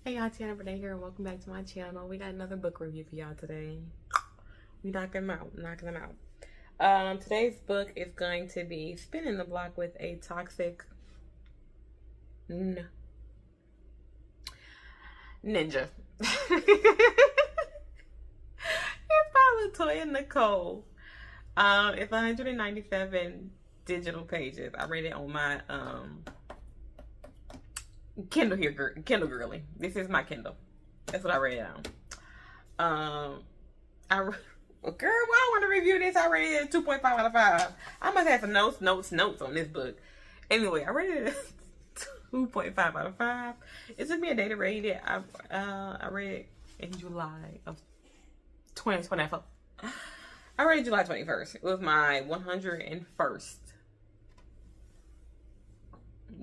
Hey y'all, TeannaBReading here, and welcome back to my channel. We got another book review for y'all today. We knocking them out. Today's book is going to be Spinning the Block with a Toxic Ninja. It's by Latoya and Nicole. It's 197 digital pages. I read it on my Kindle here, Kindle girly. This is my Kindle. That's what I read it on. Girl, why I want to review this? I rated it 2.5 out of 5. I must have some notes on this book. Anyway, I rated it 2.5 out of 5. It took me a day to rate it. I read it in July of 2024. I read it July 21st. It was my 101st.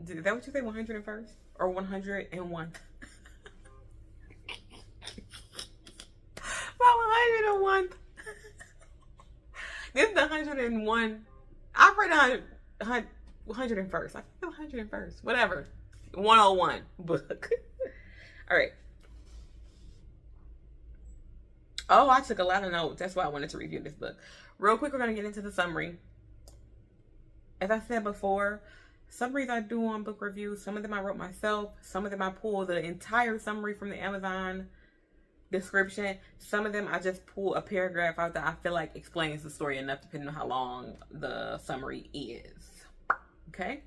Is that what you say, 101st? Or 101? My 101. This is the 101. I read 101st. I feel 101st. Whatever. 101 book. All right. Oh, I took a lot of notes. That's why I wanted to review this book. Real quick, we're going to get into the summary. As I said before, summaries I do on book reviews, some of them I wrote myself. Some of them I pull the entire summary from the Amazon description. Some of them I just pull a paragraph out that I feel like explains the story enough, depending on how long the summary is. Okay?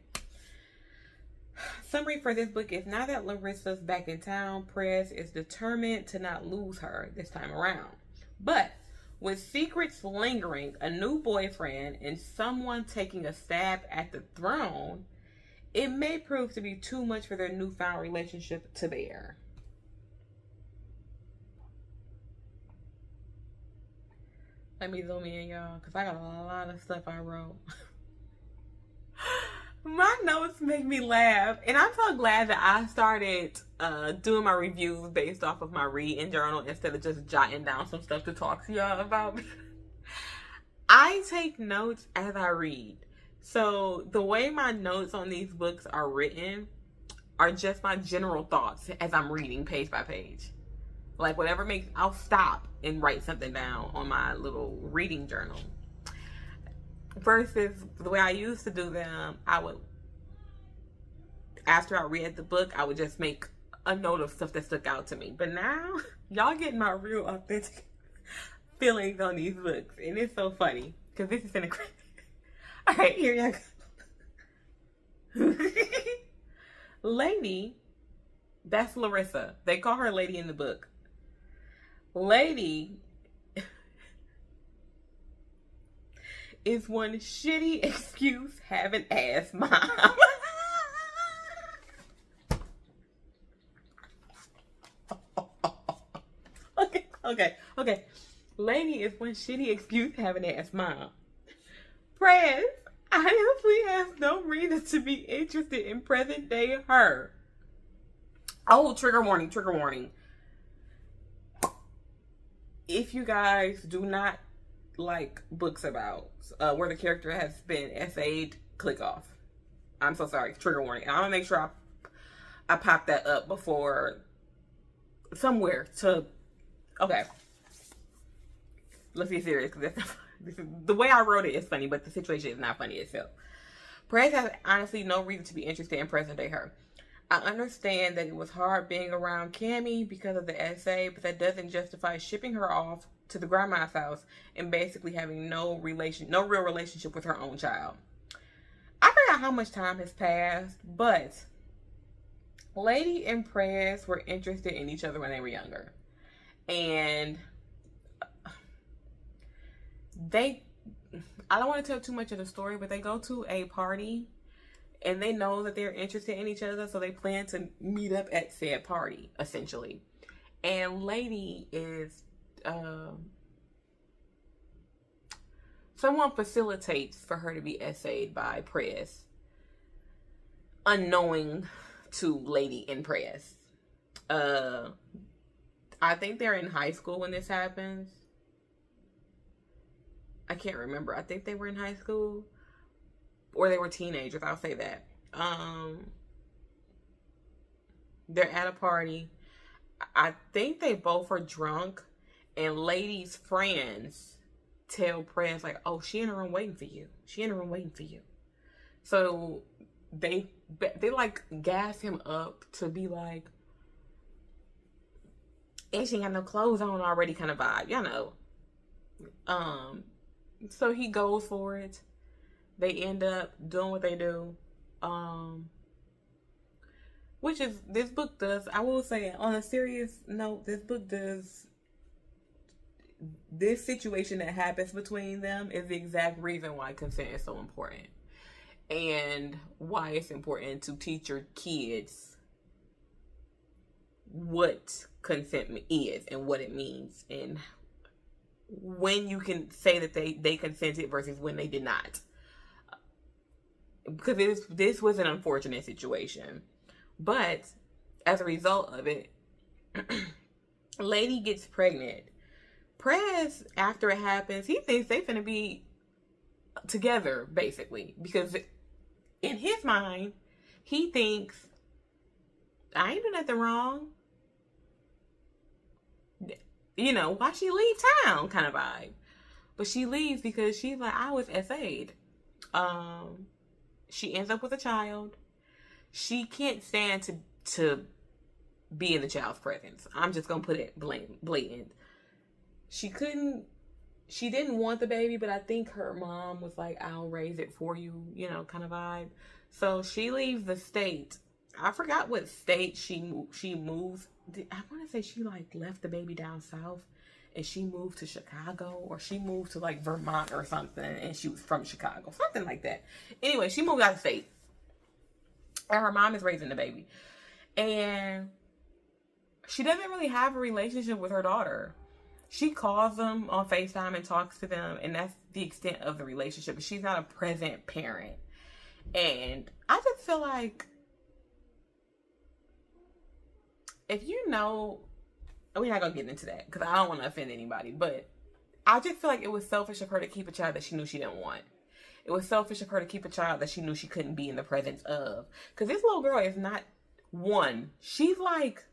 Summary for this book is, now that Larissa's back in town, Press is determined to not lose her this time around. But with secrets lingering, a new boyfriend, and someone taking a stab at the throne, it may prove to be too much for their newfound relationship to bear. Let me zoom in, y'all, because I got a lot of stuff I wrote. My notes make me laugh, and I'm so glad that I started doing my reviews based off of my reading journal instead of just jotting down some stuff to talk to y'all about. I take notes as I read. So the way my notes on these books are written are just my general thoughts as I'm reading page by page. Like whatever makes, I'll stop and write something down on my little reading journal. Versus the way I used to do them, I would, after I read the book, I would just make a note of stuff that stuck out to me. But now, y'all getting my real authentic feelings on these books. And it's so funny, because this is finna crazy. All right, here y'all go. Lady, that's Larissa. They call her Lady in the book. Lady is one shitty excuse having ass mom. Okay. Lady is one shitty excuse having ass mom. Press honestly has no reason to be interested in present day her. Oh, trigger warning. If you guys do not like books about where the character has been essayed, click off. I'm so sorry. Trigger warning. I'm gonna make sure I pop that up before somewhere to. Okay, let's be serious, because the way I wrote it is funny, but the situation is not funny itself. Press has honestly no reason to be interested in present day her. I understand that it was hard being around Cammy because of the essay, but that doesn't justify shipping her off to the grandma's house and basically having no real relationship with her own child. I forgot how much time has passed, but Lady and Press were interested in each other when they were younger. And I don't want to tell too much of the story, but they go to a party and they know that they're interested in each other, so they plan to meet up at said party, essentially. And Lady is, someone facilitates for her to be essayed by Press, unknowing to Lady and Press. I think they're in high school when this happens. I can't remember. I think they were in high school. Or they were teenagers, I'll say that. They're at a party. I think they both were drunk, and Lady's friends tell Prez like, "Oh, she in the room waiting for you. She in the room waiting for you." So they like gas him up to be like, and she ain't got no clothes on already kind of vibe, you know. So he goes for it. They end up doing what they do. Which is, this book does, I will say on a serious note, this book does, this situation that happens between them is the exact reason why consent is so important. And why it's important to teach your kids what consent is and what it means, and when you can say that they consented versus when they did not. Because this was an unfortunate situation. But as a result of it, Lady gets pregnant. Prez, after it happens, he thinks they finna be together, basically. Because in his mind, he thinks, I ain't do nothing wrong. You know, why she leave town kind of vibe. But she leaves because she's like, I was SA'd. She ends up with a child. She can't stand to be in the child's presence. I'm just gonna put it blatant. She didn't want the baby, but I think her mom was like, I'll raise it for you, you know, kind of vibe. So she leaves the state. I forgot what state she moves. I want to say she like left the baby down south and she moved to Chicago, or she moved to like Vermont or something, and she was from Chicago, something like that. Anyway, she moved out of state. And her mom is raising the baby. And she doesn't really have a relationship with her daughter. She calls them on FaceTime and talks to them, and that's the extent of the relationship. But she's not a present parent. And I just feel like, if you know, we're not going to get into that because I don't want to offend anybody, but I just feel like it was selfish of her to keep a child that she knew she didn't want. It was selfish of her to keep a child that she knew she couldn't be in the presence of. Because this little girl is not one. She's like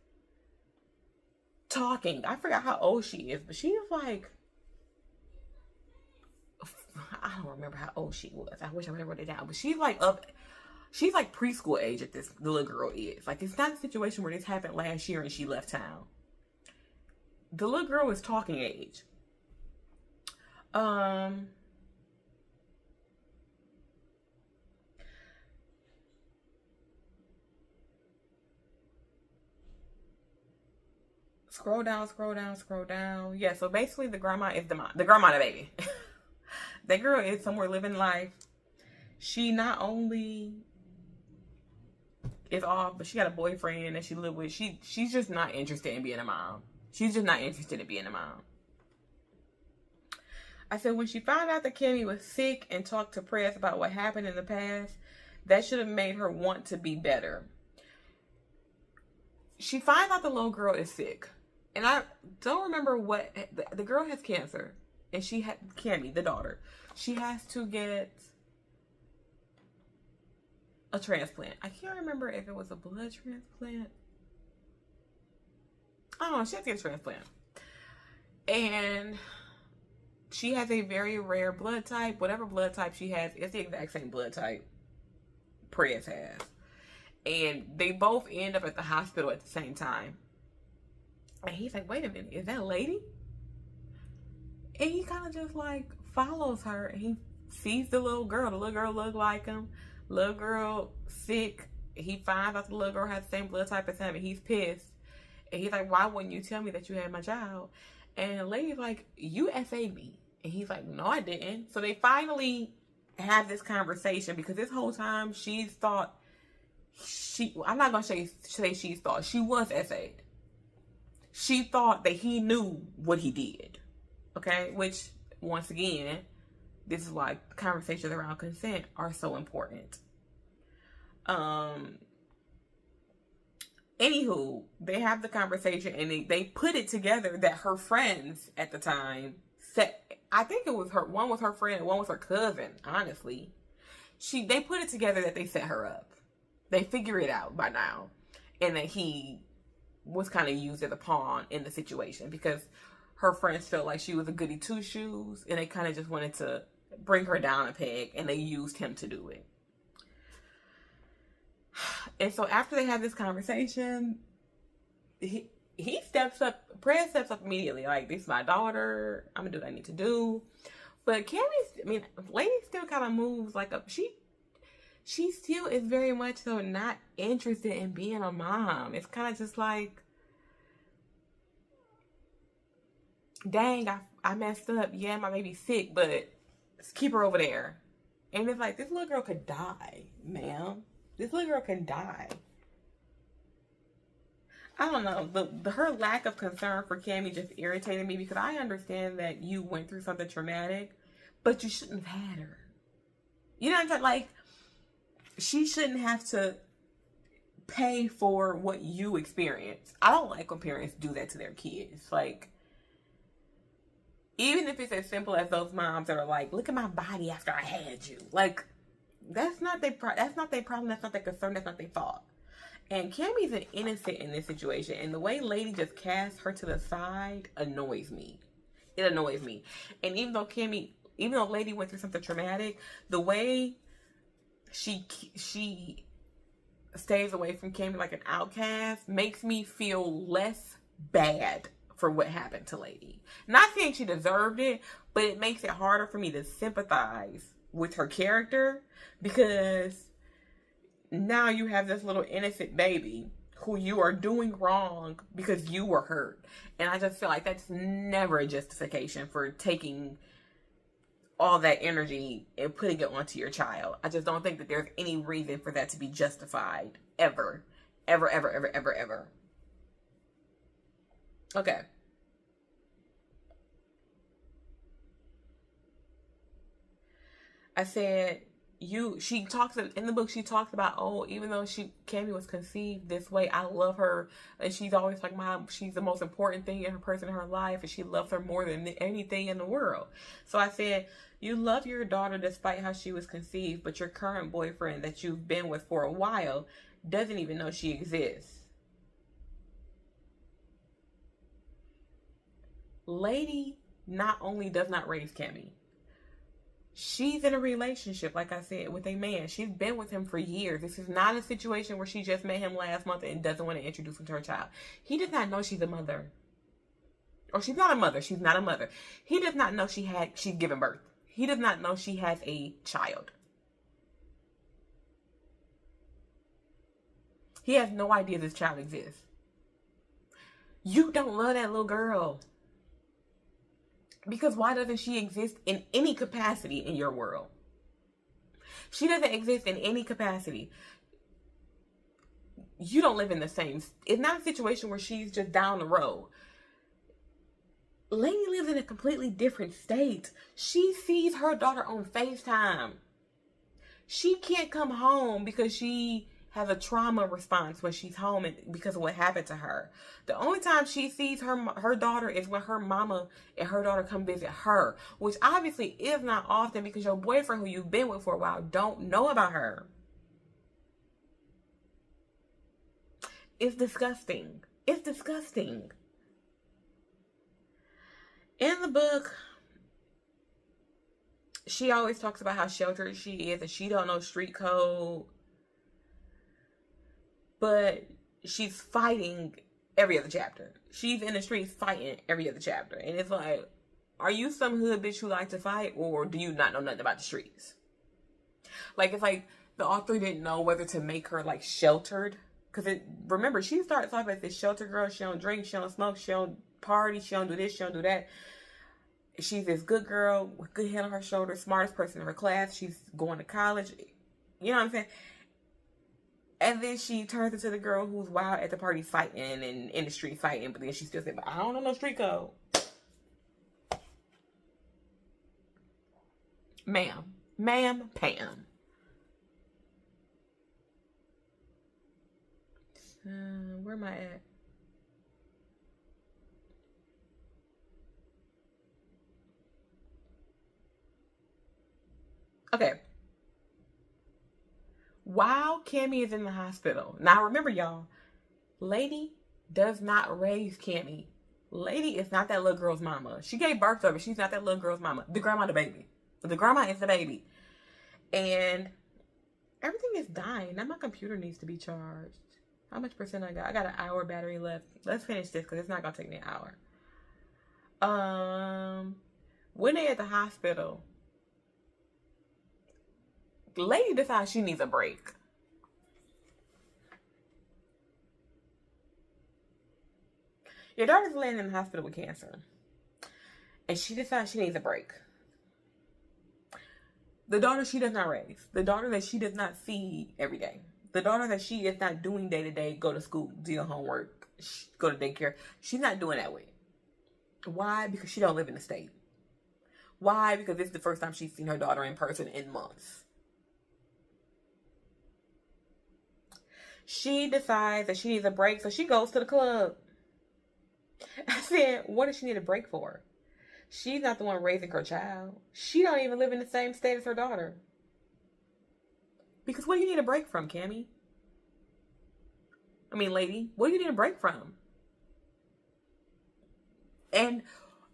talking. I forgot how old she is, but she's like, I don't remember how old she was. I wish I would have wrote it down. But she's like preschool age at this, the little girl is. Like, it's not a situation where this happened last year and she left town. The little girl is talking age. Scroll down. Yeah, so basically the grandma is the grandma the baby. That girl is somewhere living life. She not only is off, but she got a boyfriend that she live with. She's just not interested in being a mom. She's just not interested in being a mom. I said when she found out that Kimmy was sick and talked to Press about what happened in the past, that should have made her want to be better. She finds out the little girl is sick. And I don't remember what, the girl has cancer. And she had, Kimmy, the daughter, she has to get a transplant. I can't remember if it was a blood transplant. I don't know, she has to get a transplant. And she has a very rare blood type. Whatever blood type she has, it's the exact same blood type Press has. And they both end up at the hospital at the same time. And he's like, wait a minute, is that a lady? And he kind of just like follows her. And he sees the little girl. The little girl look like him. Little girl sick. He finds out the little girl has the same blood type as him. And he's pissed. And he's like, why wouldn't you tell me that you had my child? And the lady's like, you FA'd me. And he's like, no, I didn't. So they finally have this conversation because this whole time she's thought, I'm not going to say she's thought, she was SA'd. She thought that he knew what he did. Okay? Which, once again, this is why conversations around consent are so important. Anywho, they have the conversation and they put it together that her friends at the time said, I think it was her, one was her friend, one was her cousin, honestly. They put it together that they set her up. They figure it out by now. And that he was kind of used as a pawn in the situation because her friends felt like she was a goody two shoes and they kind of just wanted to bring her down a peg and they used him to do it. And so after they have this conversation, he steps up, Brad steps up immediately. Like, this is my daughter. I'm gonna do what I need to do. But Lady still kind of moves like she still is very much so not interested in being a mom. It's kind of just like, dang, I messed up. Yeah, my baby's sick, but let's keep her over there. And it's like, this little girl could die, ma'am. This little girl can die. I don't know. Her lack of concern for Cammy just irritated me because I understand that you went through something traumatic, but you shouldn't have had her. You know what I'm saying? Like, she shouldn't have to pay for what you experienced. I don't like when parents do that to their kids. Like, even if it's as simple as those moms that are like, look at my body after I had you. Like, that's not their problem. That's not their concern. That's not their fault. And Cammy's an innocent in this situation. And the way Lady just casts her to the side annoys me. It annoys me. And even though Lady went through something traumatic, the way she stays away from Cammy like an outcast makes me feel less bad for what happened to Lady. Not saying she deserved it, but it makes it harder for me to sympathize with her character because now you have this little innocent baby who you are doing wrong because you were hurt. And I just feel like that's never a justification for taking all that energy and putting it onto your child. I just don't think that there's any reason for that to be justified ever. Ever, ever, ever, ever, ever. Okay. I said, she talks in the book, she talks about, oh, even though Cammy was conceived this way, I love her. And she's always like, she's the most important thing in her person in her life. And she loves her more than anything in the world. So I said, you love your daughter despite how she was conceived, but your current boyfriend that you've been with for a while doesn't even know she exists. Lady not only does not raise Cammy, she's in a relationship, like I said, with a man. She's been with him for years. This is not a situation where she just met him last month and doesn't want to introduce him to her child. He does not know she's a mother. Or she's not a mother. She's not a mother. He does not know she's given birth. He does not know she has a child. He has no idea this child exists. You don't love that little girl. Because why doesn't she exist in any capacity in your world? She doesn't exist in any capacity. You don't live in the same. It's not a situation where she's just down the road. Lady lives in a completely different state. She sees her daughter on FaceTime. She can't come home because she has a trauma response when she's home and because of what happened to her. The only time she sees her daughter is when her mama and her daughter come visit her, which obviously is not often because your boyfriend who you've been with for a while don't know about her. It's disgusting. It's disgusting. In the book, she always talks about how sheltered she is and she don't know street code. But she's fighting every other chapter. She's in the streets fighting every other chapter. And it's like, are you some hood bitch who like to fight? Or do you not know nothing about the streets? Like, it's like the author didn't know whether to make her like sheltered. Because remember, she starts off as this sheltered girl. She don't drink, she don't smoke, she don't party, she don't do this, she don't do that. She's this good girl with good head on her shoulders, smartest person in her class. She's going to college. You know what I'm saying? And then she turns into the girl who's wild at the party fighting and in the street fighting. But then she still said, but I don't know no street code. Ma'am, Pam. Where am I at? Okay. While Cammy is in the hospital. Now remember, y'all, Lady does not raise Cammy. Lady is not that little girl's mama. She gave birth to her, but she's not that little girl's mama. The grandma, the baby. The grandma is the baby. And everything is dying. Now my computer needs to be charged. How much percent I got? I got an hour battery left. Let's finish this because it's not going to take me an hour. When they at the hospital, the lady decides she needs a break. Your daughter's laying in the hospital with cancer. And she decides she needs a break. The daughter she does not raise. The daughter that she does not see every day. The daughter that she is not doing day to day, go to school, do your homework, go to daycare. She's not doing that with. Why? Because she don't live in the state. Why? Because this is the first time she's seen her daughter in person in months. She decides that she needs a break, so she goes to the club. I said, what does she need a break for? She's not the one raising her child. She don't even live in the same state as her daughter. Because what do you need a break from, Cammy? I mean, lady, what do you need a break from? And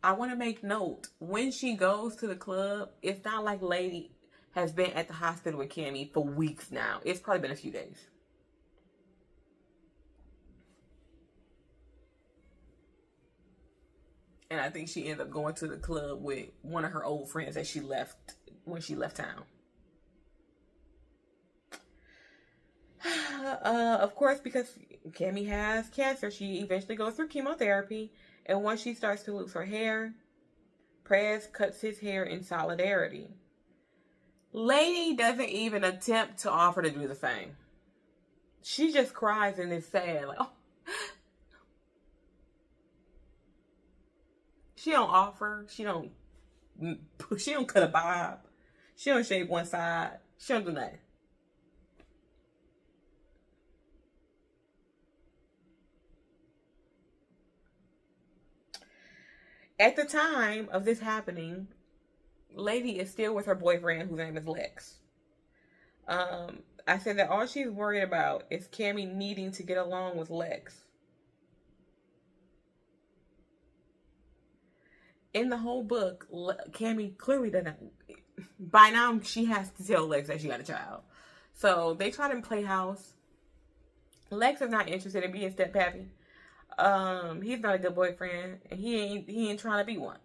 I want to make note, when she goes to the club, it's not like lady has been at the hospital with Cammy for weeks now. It's probably been a few days. And I think she ended up going to the club with one of her old friends that she left when she left town. Of course, because Cammy has cancer, she eventually goes through chemotherapy. And once she starts to lose her hair, Prez cuts his hair in solidarity. Lady doesn't even attempt to offer to do the same. She just cries and is sad. Like, oh. She don't offer. She don't cut a bob. She don't shave one side. She don't do nothing. At the time of this happening, lady is still with her boyfriend, whose name is Lex. I said that all she's worried about is Cammy needing to get along with Lex. In the whole book, Cammy clearly doesn't. By now, she has to tell Lex that she got a child. So they try to play house. Lex is not interested in being step-pappy. He's not a good boyfriend, and he ain't trying to be one.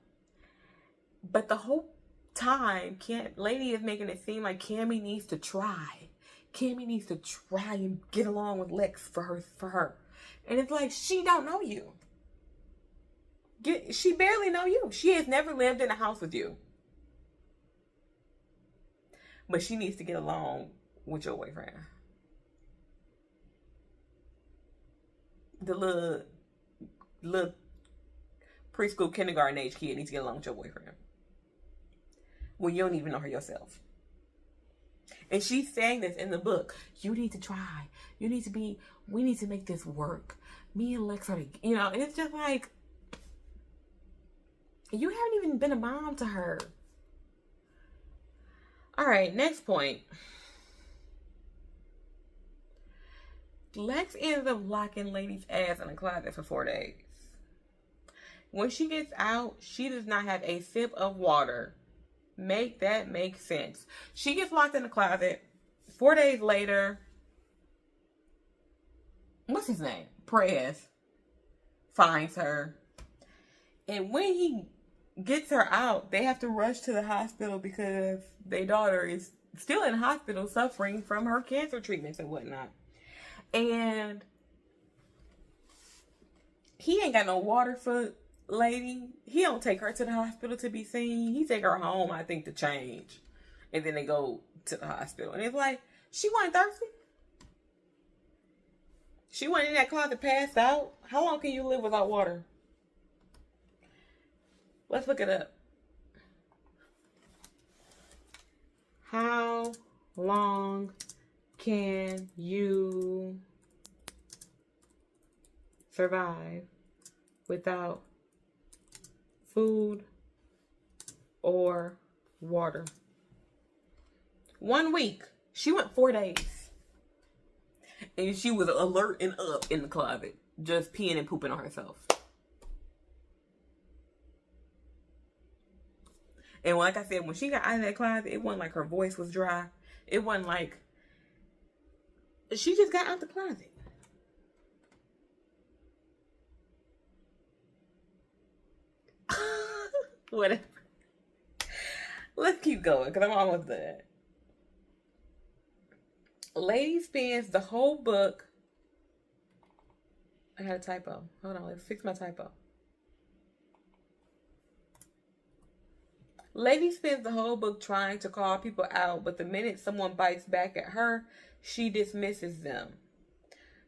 But the whole time, lady is making it seem like Cammy needs to try. Cammy needs to try and get along with Lex for her. And it's like, she don't know you. She barely know you. She has never lived in a house with you. But she needs to get along with your boyfriend. The little preschool, kindergarten age kid needs to get along with your boyfriend. When you don't even know her yourself. And she's saying this in the book. You need to try. We need to make this work. Me and Lex are, and it's just like, you haven't even been a mom to her. All right, next point. Lex ends up locking lady's ass in a closet for 4 days. When she gets out, she does not have a sip of water. Make that make sense. She gets locked in the closet. 4 days later, what's his name? Prez finds her. And when he gets her out, they have to rush to the hospital because their daughter is still in the hospital suffering from her cancer treatments and whatnot. And he ain't got no water for lady. He don't take her to the hospital to be seen. He take her home, I think, to change. And then they go to the hospital. And it's like, she wasn't thirsty. She went in that closet, passed out. How long can you live without water? Let's look it up. How long can you survive without food or water? 1 week. She went 4 days. And she was alert and up in the closet. just peeing and pooping on herself. And like I said, when she got out of that closet, it wasn't like her voice was dry. It wasn't like she just got out the closet. Whatever. Let's keep going because I'm almost done. Lady spends the whole book. I had a typo. Hold on, let's fix my typo. Lady spends the whole book trying to call people out, but the minute someone bites back at her, she dismisses them.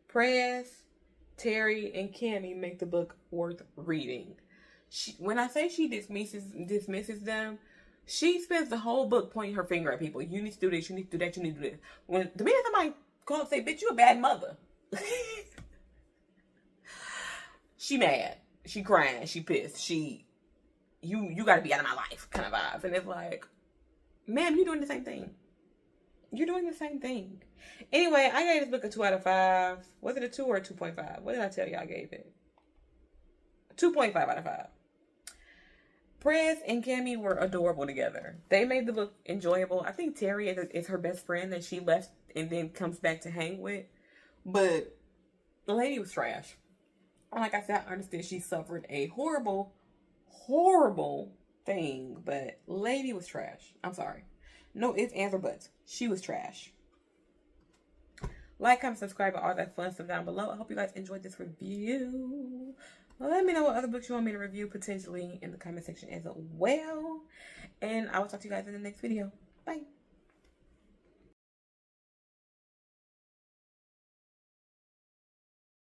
Prez, Terry, and Cammy make the book worth reading. When I say she dismisses them, she spends the whole book pointing her finger at people. You need to do this, you need to do that, you need to do this. When the minute somebody call and say, bitch, you a bad mother. She mad. She crying. She pissed. You got to be out of my life kind of vibes. And it's like, ma'am, you're doing the same thing. You're doing the same thing. Anyway, I gave this book a 2 out of 5. Was it a 2 or a 2.5? What did I tell you I gave it? 2.5 out of 5. Prez and Cammy were adorable together. They made the book enjoyable. I think Terry is her best friend that she left and then comes back to hang with. But the lady was trash. Like I said, I understand she suffered a horrible thing, but lady was trash. I'm sorry. No ifs, ands, or buts. She was trash. Like, comment, subscribe, and all that fun stuff down below. I hope you guys enjoyed this review. Let me know what other books you want me to review potentially in the comment section as well. And I will talk to you guys in the next video. Bye.